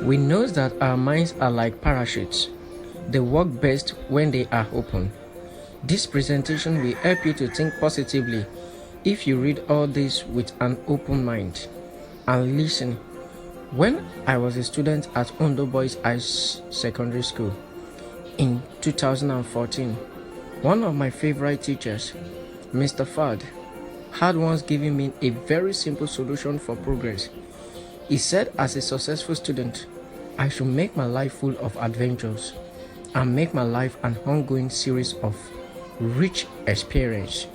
We know that our minds are like parachutes. They work best when they are open. This presentation will help you to think positively if you read all this with an open mind. And listen, when I was a student at ONDO BOY'S HIGH Secondary School in 2014, one of my favorite teachers, Mr. Fad, had once given me a very simple solution for progress. He said, as a successful student, I should make my life full of adventures and make my life an ongoing series of rich experience.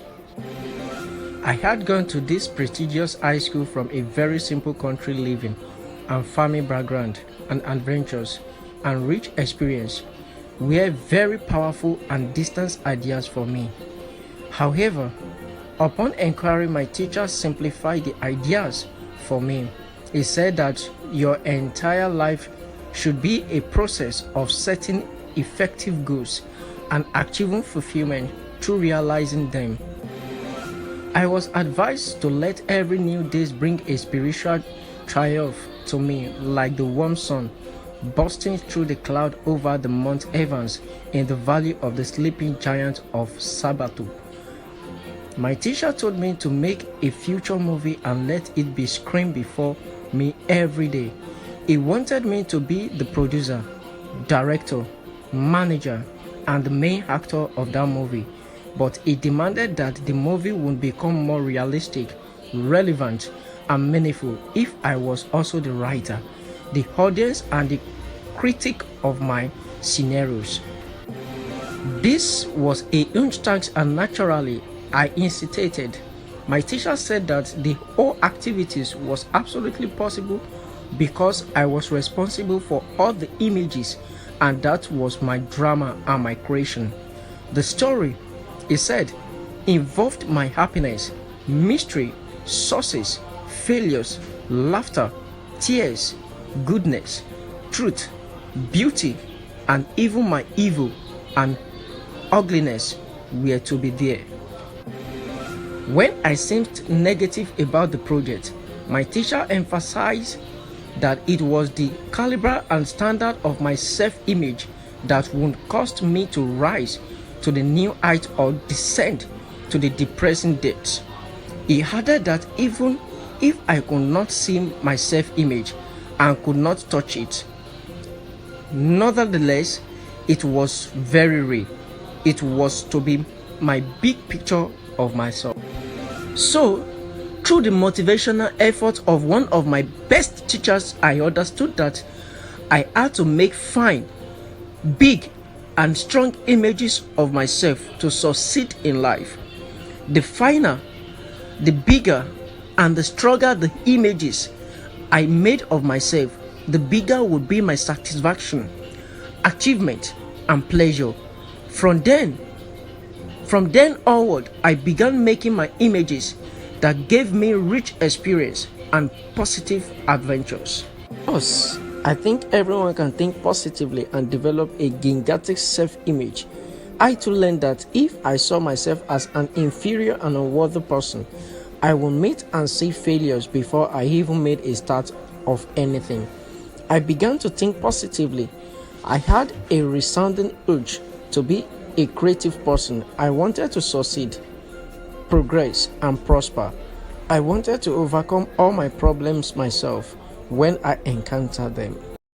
I had gone to this prestigious high school from a very simple country living and farming background, and adventures and rich experience were very powerful and distant ideas for me. However, upon inquiry, my teacher simplified the ideas for me. He said that your entire life should be a process of setting effective goals and achieving fulfillment through realizing them. I was advised to let every new day bring a spiritual triumph to me, like the warm sun bursting through the cloud over the Mount Evans in the valley of the sleeping giant of Sabato. My teacher told me to make a future movie and let it be screened before me every day. He wanted me to be the producer, director, manager, and the main actor of that movie, but he demanded that the movie would become more realistic, relevant, and meaningful if I was also the writer, the audience, and the critic of my scenarios. This was a huge task, and naturally I hesitated. My teacher said that the whole activities was absolutely possible because I was responsible for all the images, and that was my drama and my creation. The story, he said, involved my happiness, mystery, success, failures, laughter, tears, goodness, truth, beauty, and even my evil and ugliness were to be there. When I seemed negative about the project, my teacher emphasized that it was the caliber and standard of my self-image that would cause me to rise to the new height or descend to the depressing depths. He added that even if I could not see my self-image and could not touch it, nevertheless, it was very real. It was to be my big picture of myself. So, through the motivational effort of one of my best teachers, I understood that I had to make fine, big, and strong images of myself to succeed in life. The finer, the bigger, and the stronger the images I made of myself, the bigger would be my satisfaction, achievement, and pleasure. From then onward, I began making my images that gave me rich experience and positive adventures. Thus, I think everyone can think positively and develop a gigantic self-image. I too learned that if I saw myself as an inferior and unworthy person, I would meet and see failures before I even made a start of anything. I began to think positively. I had a resounding urge to be a creative person. I wanted to succeed, progress, and prosper. I wanted to overcome all my problems myself when I encountered them.